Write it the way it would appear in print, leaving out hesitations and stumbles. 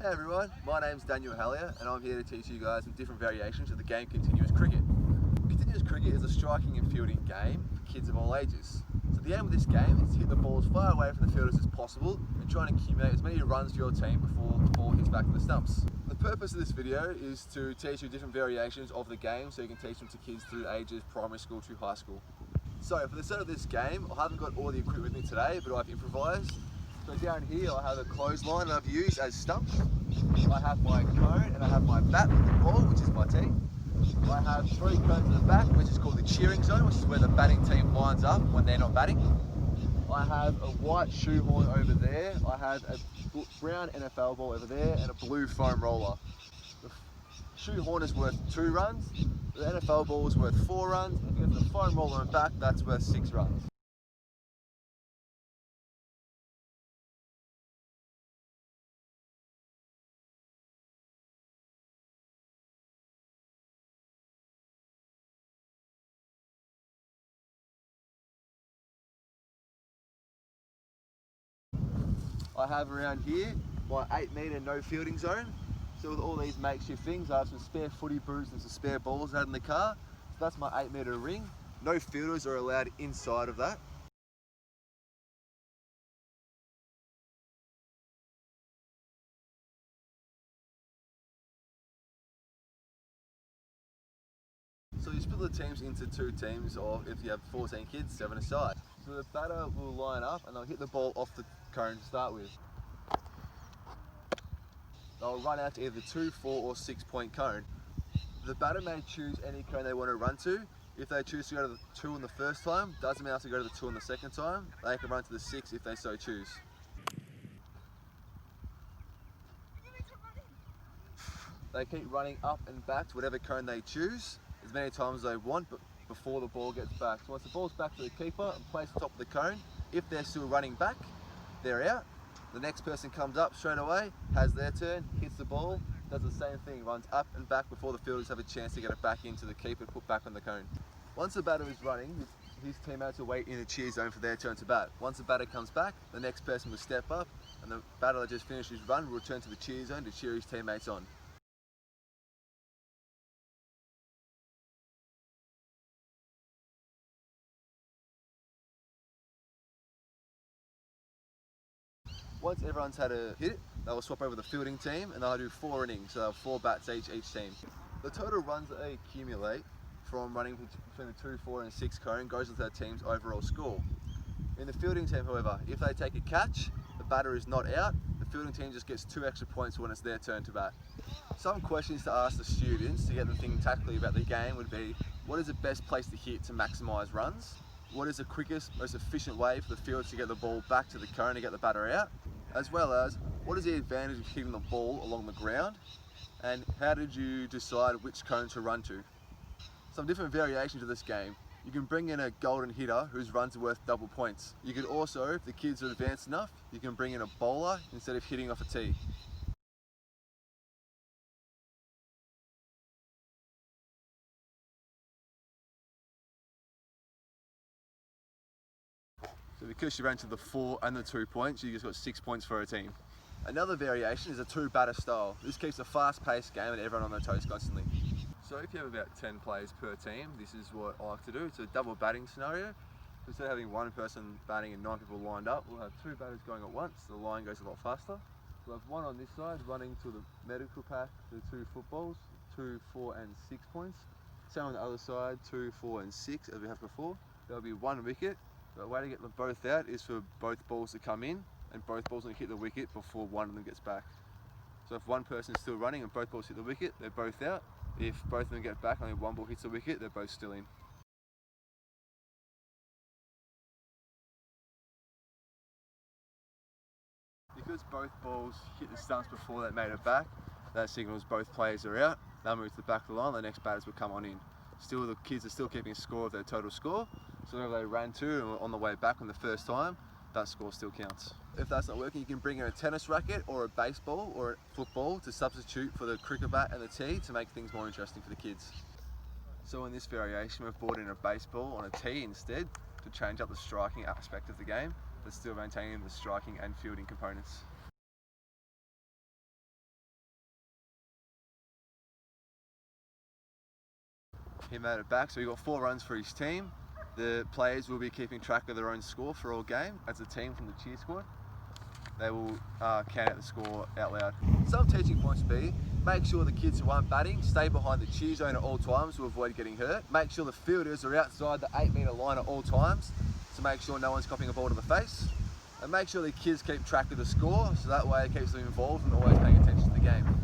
Hey everyone, my name's Daniel Hallier and I'm here to teach you guys some different variations of the game Continuous Cricket. Continuous Cricket is a striking and fielding game for kids of all ages. So the aim of this game is to hit the ball as far away from the fielders as possible and try and accumulate as many runs for your team before the ball hits back in the stumps. The purpose of this video is to teach you different variations of the game so you can teach them to kids through ages primary school to high school. So for the start of this game, I haven't got all the equipment with me today, but I've improvised. So down here I have a clothesline that I've used as stumps. I have my cone and I have my bat with the ball, which is my tee. I have 3 cones at the back, which is called the cheering zone, which is where the batting team lines up when they're not batting. I have a white shoehorn over there. I have a brown NFL ball over there and a blue foam roller. The shoehorn is worth 2 runs. The NFL ball is worth 4 runs. If you get the foam roller and back, that's worth 6 runs. I have around here my 8-metre no fielding zone. So with all these makeshift things, I have some spare footy boots and some spare balls out in the car. So that's my 8-metre ring. No fielders are allowed inside of that. So you split the teams into 2 teams, or if you have 14 kids, 7 aside. So the batter will line up and they'll hit the ball off the cone to start with. They'll run out to either 2, 4 or 6 point cone. The batter may choose any cone they want to run to. If they choose to go to the 2 on the first time, doesn't mean they have to go to the 2 on the second time. They can run to the 6 if they so choose. They keep running up and back to whatever cone they choose as many times as they want, but before the ball gets back. So once the ball's back to the keeper and placed on top of the cone, if they're still running back, they're out. The next person comes up straight away, has their turn, hits the ball, does the same thing, runs up and back before the fielders have a chance to get it back into the keeper, put back on the cone. Once the batter is running, his teammates will wait in the cheer zone for their turn to bat. Once the batter comes back, the next person will step up and the batter that just finished his run will return to the cheer zone to cheer his teammates on. Once everyone's had a hit, they'll swap over the fielding team and they'll do 4 innings, so they'll have 4 bats each team. The total runs that they accumulate from running between the 2, 4 and 6 cone goes with their team's overall score. In the fielding team, however, if they take a catch, the batter is not out, the fielding team just gets 2 extra points when it's their turn to bat. Some questions to ask the students to get them thinking tactically about the game would be, what is the best place to hit to maximise runs? What is the quickest, most efficient way for the fielders to get the ball back to the cone to get the batter out? As well as, what is the advantage of hitting the ball along the ground? And how did you decide which cone to run to? Some different variations of this game. You can bring in a golden hitter whose runs are worth double points. You could also, if the kids are advanced enough, you can bring in a bowler instead of hitting off a tee. So because you ran to the 4 and the 2 points, you just got 6 points for a team. Another variation is a 2-batter style. This keeps a fast-paced game and everyone on their toes constantly. So if you have about 10 players per team, this is what I like to do. It's a double batting scenario. Instead of having 1 person batting and 9 people lined up, we'll have 2 batters going at once. The line goes a lot faster. We'll have 1 on this side running to the medical pack, the 2 footballs, 2, 4 and 6 points. Same on the other side, 2, 4 and 6 as we have before. There'll be 1 wicket. The way to get them both out is for both balls to come in and both balls will hit the wicket before one of them gets back. So if one person is still running and both balls hit the wicket, they're both out. If both of them get back and only 1 ball hits the wicket, they're both still in. Because both balls hit the stumps before they made it back, that signals both players are out. They'll move to the back of the line, the next batters will come on in. Still, the kids are still keeping a score of their total score, so whenever they ran to and were on the way back on the first time, that score still counts. If that's not working, you can bring in a tennis racket or a baseball or a football to substitute for the cricket bat and the tee to make things more interesting for the kids. So in this variation, we've brought in a baseball on a tee instead to change up the striking aspect of the game, but still maintaining the striking and fielding components. He made it back, so we got 4 runs for his team. The players will be keeping track of their own score for all game as a team from the cheer squad. They will count out the score out loud. Some teaching points be, make sure the kids who aren't batting stay behind the cheer zone at all times to avoid getting hurt. Make sure the fielders are outside the 8-metre line at all times to make sure no one's copying a ball to the face. And make sure the kids keep track of the score so that way it keeps them involved and always paying attention to the game.